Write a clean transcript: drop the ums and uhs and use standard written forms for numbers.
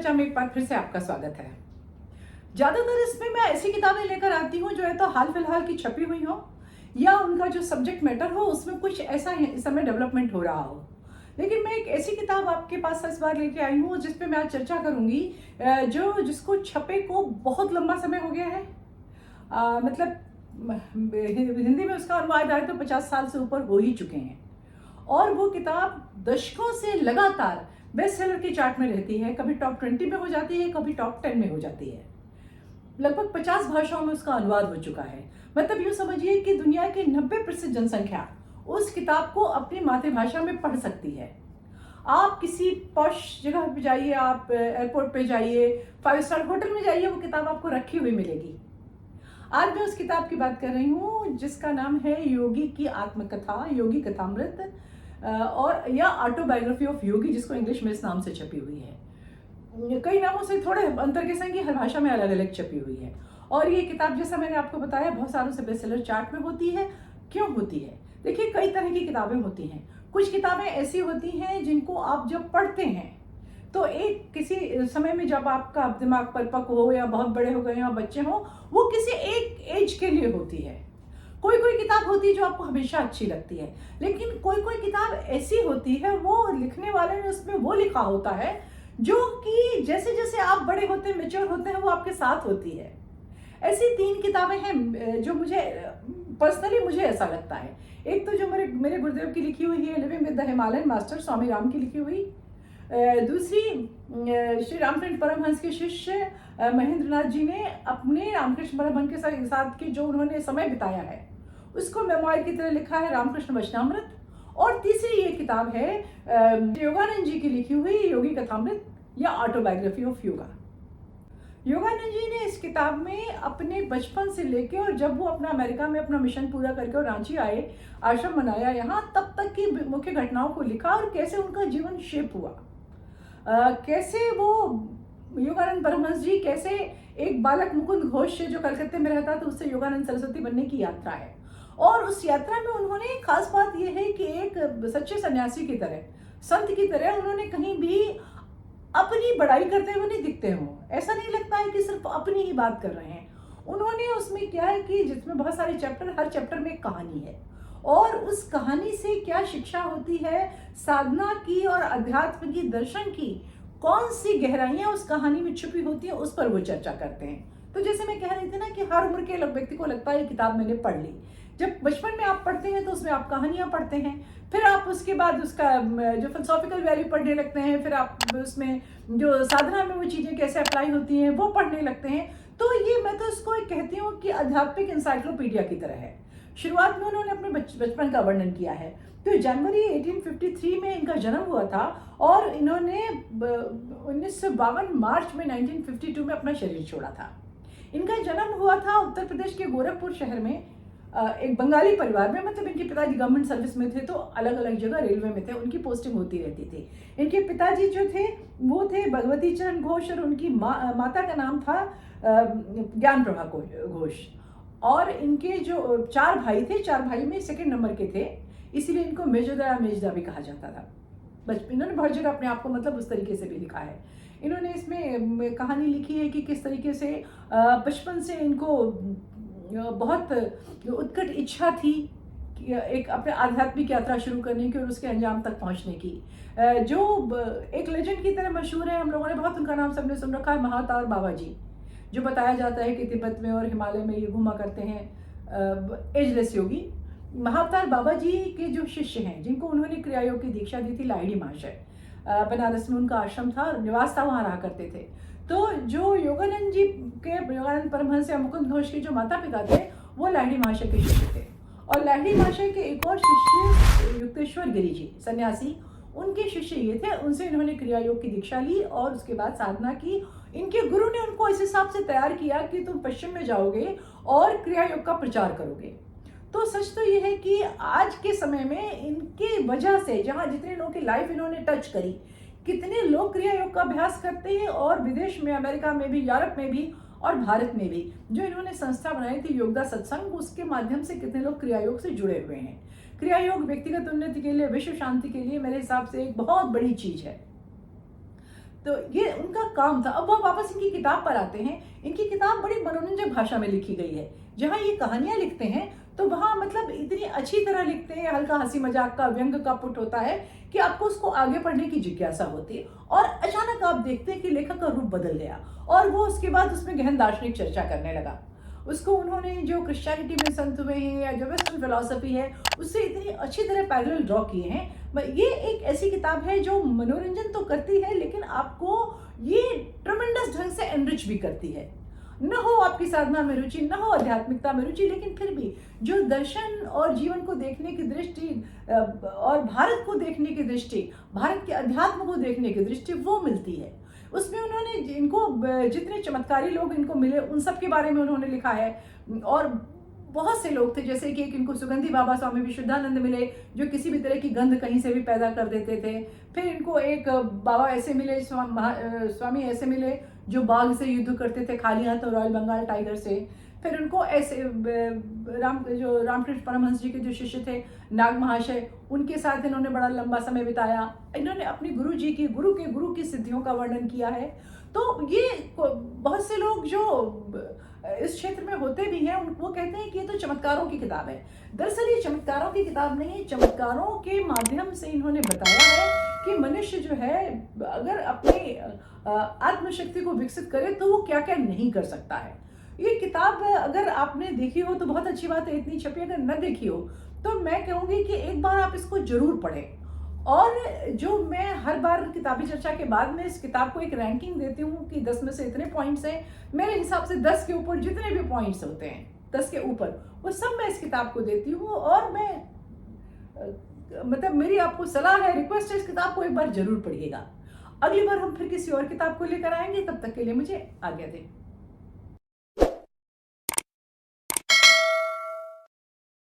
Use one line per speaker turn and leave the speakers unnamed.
चर्चा में एक बार फिर से आपका स्वागत है। ज़्यादातर इसमें मैं ऐसी किताबें लेकर आती हूँ जो है तो हाल फिलहाल की छपी हुई हो या उनका जो सब्जेक्ट मैटर हो उसमें कुछ ऐसा इस समय डेवलपमेंट हो रहा हो। लेकिन मैं एक ऐसी किताब आपके पास इस बार लेके आई हूँ जिस पे मैं आज चर्चा करूँगी, जिसको छपे को बहुत लंबा समय हो गया है। मतलब हिंदी में उसका अनुवाद आए तो 50 साल से ऊपर हो ही चुके हैं और वो किताब दशकों से लगातार बेस्ट सेलर की चार्ट में रहती है। कभी टॉप 20 में हो जाती है, कभी टॉप 10 में हो जाती है। लगभग 50 भाषाओं में उसका अनुवाद हो चुका है। मतलब यूँ समझिए कि दुनिया की 90% जनसंख्या उस किताब को अपनी मातृभाषा में पढ़ सकती है। आप किसी पॉश जगह पे जाइए, आप एयरपोर्ट पे जाइए, 5 स्टार होटल में जाइए, वो किताब आपको रखी हुई मिलेगी। आज मैं उस किताब की बात कर रही हूँ जिसका नाम है योगी की आत्मकथा, योगी कथामृत, और या ऑटोबायोग्राफी ऑफ योगी, जिसको इंग्लिश में इस नाम से छपी हुई है। कई नामों से थोड़े अंतर के संग हर भाषा में अलग अलग छपी हुई है। और ये किताब, जैसा मैंने आपको बताया, बहुत सारों से बेस्ट सेलर चार्ट में होती है। क्यों होती है? देखिए, कई तरह की किताबें होती हैं। कुछ किताबें ऐसी होती हैं जिनको आप जब पढ़ते हैं तो एक किसी समय में जब आपका दिमाग परिपक्व हो या बहुत बड़े हो गए या बच्चे हो, वो किसी एक एज के लिए होती है। कोई कोई किताब होती है जो आपको हमेशा अच्छी लगती है, लेकिन कोई कोई किताब ऐसी होती है, वो लिखने वाले ने उसमें वो लिखा होता है जो कि जैसे जैसे आप बड़े होते हैं, मैच्योर होते हैं, वो आपके साथ होती है। ऐसी 3 किताबें हैं जो मुझे पर्सनली मुझे ऐसा लगता है। एक तो जो मेरे गुरुदेव की लिखी हुई है, living with the Himalayan master, Swami Ram की लिखी हुई। दूसरी श्री रामकृष्ण परमहंस के शिष्य महेंद्र नाथ जी ने अपने रामकृष्ण परमहंस के साथ के जो उन्होंने समय बिताया है उसको मेमोयर की तरह लिखा है, रामकृष्ण वचनामृत। और तीसरी ये किताब है योगानंद जी की लिखी हुई योगी कथामृत या ऑटोबायोग्राफी ऑफ योगा। योगानंद जी ने इस किताब में अपने बचपन से लेके और जब वो अपना अमेरिका में अपना मिशन पूरा करके और रांची आए, आश्रम बनाया यहाँ, तब तक की मुख्य घटनाओं को लिखा और कैसे उनका जीवन शेप हुआ। कैसे वो योगानंद परमहंस जी, कैसे एक बालक मुकुंद घोष जो कलकत्ते में रहता था, उससे योगानंद सरस्वती बनने की यात्रा है। और उस यात्रा में उन्होंने, खास बात यह है कि एक सच्चे सन्यासी की तरह, संत की तरह, उन्होंने कहीं भी अपनी बड़ाई करते हुए नहीं दिखते हो। ऐसा नहीं लगता है कि सिर्फ अपनी ही बात कर रहे हैं। उन्होंने उसमें क्या है कि जिसमें बहुत सारे चैप्टर, हर चैप्टर में एक कहानी है और उस कहानी से क्या शिक्षा होती है, साधना की और अध्यात्म की, दर्शन की कौन सी गहराइयां उस कहानी में छुपी होती है, उस पर वो चर्चा करते हैं। तो जैसे मैं कह रही थी ना कि हर उम्र के व्यक्ति को लगता है ये किताब मैंने पढ़ ली। जब बचपन में आप पढ़ते हैं तो उसमें आप कहानियां पढ़ते हैं, फिर आप उसके बाद उसका जो फिलोसॉफिकल वैल्यू पढ़ने लगते हैं, फिर आप उसमें जो साधना में वो चीज़ें कैसे अप्लाई होती हैं वो पढ़ने लगते हैं। तो ये, मैं तो इसको एक कहती हूँ कि आध्यात्मिक इंसाइक्लोपीडिया की तरह है। शुरुआत में उन्होंने अपने बचपन का वर्णन किया है। तो जनवरी 1853 में इनका जन्म हुआ था और इन्होंने 1952 मार्च में 1952 में अपना शरीर छोड़ा था। इनका जन्म हुआ था उत्तर प्रदेश के गोरखपुर शहर में, एक बंगाली परिवार में। मतलब इनके पिताजी गवर्नमेंट सर्विस में थे, तो अलग अलग जगह रेलवे में थे, उनकी पोस्टिंग होती रहती थी। इनके पिताजी जो थे वो थे भगवती चरण घोष और उनकी माता का नाम था ज्ञान प्रभा घोष। और इनके जो 4 भाई थे, 4 भाई में सेकंड नंबर के थे, इसीलिए इनको मेजदा भी कहा जाता था। बचपन इन्होंने बहुत जगह अपने आप को मतलब उस तरीके से भी लिखा है। इन्होंने इसमें कहानी लिखी है कि किस तरीके से बचपन से इनको बहुत उत्कट इच्छा थी कि एक अपने आध्यात्मिक यात्रा शुरू करने की और उसके अंजाम तक पहुंचने की। जो एक लेजेंड की तरह मशहूर है, हम लोगों ने बहुत उनका नाम सबने सुन रखा है, महाअवतार बाबा जी, जो बताया जाता है कि तिब्बत में और हिमालय में ये घूमा करते हैं, एजलेस योगी। महाअवतार बाबा जी के जो शिष्य हैं, जिनको उन्होंने क्रियायोग की दीक्षा दी थी, लाहिड़ी महाशय, बनारस में उनका आश्रम था, निवास था, वहाँ रहा करते थे। तो जो योगानंद जी के, योगानंद परमहंस या मुकुंद घोष के जो माता पिता थे, वो लाहिड़ी महाशय के शिष्य थे। और लाहिड़ी महाशय के एक और शिष्य युक्तेश्वर गिरी जी, सन्यासी, उनके शिष्य ये थे। उनसे इन्होंने क्रिया योग की दीक्षा ली और उसके बाद साधना की। इनके गुरु ने उनको इस हिसाब से तैयार किया कि तुम पश्चिम में जाओगे और क्रिया योग का प्रचार करोगे। तो सच तो ये है कि आज के समय में इनके वजह से, जहाँ जितने लोगों की लाइफ इन्होंने टच करी, कितने लोग क्रिया योग का अभ्यास करते हैं, और विदेश में, अमेरिका में भी, यूरोप में भी और भारत में भी, जो इन्होंने संस्था बनाई थी योगदा सत्संग, उसके माध्यम से कितने लोग क्रिया योग से जुड़े हुए हैं। क्रिया योग व्यक्तिगत उन्नति के लिए, विश्व शांति के लिए मेरे हिसाब से एक बहुत बड़ी चीज है। तो ये उनका काम था। अब वो वापस इनकी किताब पर आते हैं। इनकी किताब बड़ी मनोरंजक भाषा में लिखी गई है। जहाँ ये कहानियां लिखते हैं तो वहाँ मतलब इतनी अच्छी तरह लिखते हैं, हल्का हंसी मजाक का व्यंग का पुट होता है कि आपको उसको आगे पढ़ने की जिज्ञासा होती है। और अचानक आप देखते हैं कि लेखक का रूप बदल गया और वो उसके बाद उसमें गहन दार्शनिक चर्चा करने लगा। उसको उन्होंने जो क्रिश्चियनिटी में संत हुए हैं या जो वेस्टर्न फिलॉसफी है उससे इतनी अच्छी तरह पैरेलल ड्रॉ किए हैं। ये एक ऐसी किताब है जो मनोरंजन तो करती है लेकिन आपको ये ट्रमेंडस ढंग से एनरिच भी करती है। न हो आपकी साधना में रुचि, न हो आध्यात्मिकता में रुचि, लेकिन फिर भी जो दर्शन और जीवन को देखने की दृष्टि और भारत को देखने की दृष्टि, भारत के अध्यात्म को देखने की दृष्टि वो मिलती है। उसमें उन्होंने इनको जितने चमत्कारी लोग इनको मिले उन सब के बारे में उन्होंने लिखा है। और बहुत से लोग थे, जैसे कि इनको सुगंधी बाबा स्वामी विशुद्धानंद मिले जो किसी भी तरह की गंध कहीं से भी पैदा कर देते थे। फिर इनको एक बाबा ऐसे मिले, स्वामी ऐसे मिले जो बाघ से युद्ध करते थे खाली हाथों, रॉयल बंगाल टाइगर से। फिर उनको ऐसे जो रामकृष्ण परमहंस जी के जो शिष्य थे नाग महाशय, उनके साथ इन्होंने बड़ा लंबा समय बिताया। इन्होंने अपने गुरु जी की गुरु की सिद्धियों का वर्णन किया है। तो ये बहुत से लोग जो इस क्षेत्र में होते भी हैं वो कहते हैं कि ये तो चमत्कारों की किताब है। दरअसल ये चमत्कारों की किताब नहीं है, चमत्कारों के माध्यम से इन्होंने बताया है कि मनुष्य जो है अगर अपनी आत्मशक्ति को विकसित करे तो वो क्या क्या नहीं कर सकता है। ये किताब अगर आपने देखी हो तो बहुत अच्छी बात है, इतनी छपी। अगर न देखी हो तो मैं कहूँगी कि एक बार आप इसको जरूर पढ़ें। और जो मैं हर बार किताबी चर्चा के बाद में इस किताब को एक रैंकिंग देती हूँ कि 10 में से इतने पॉइंट्स हैं, मेरे हिसाब से 10 के ऊपर जितने भी पॉइंट्स होते हैं 10 के ऊपर वो सब मैं इस किताब को देती हूँ। और मैं मतलब मेरी आपको सलाह है, रिक्वेस्ट है, इस किताब को एक बार जरूर पढ़िएगा। अगली बार हम फिर किसी और किताब को लेकर आएंगे, तब तक के लिए मुझे आज्ञा दें।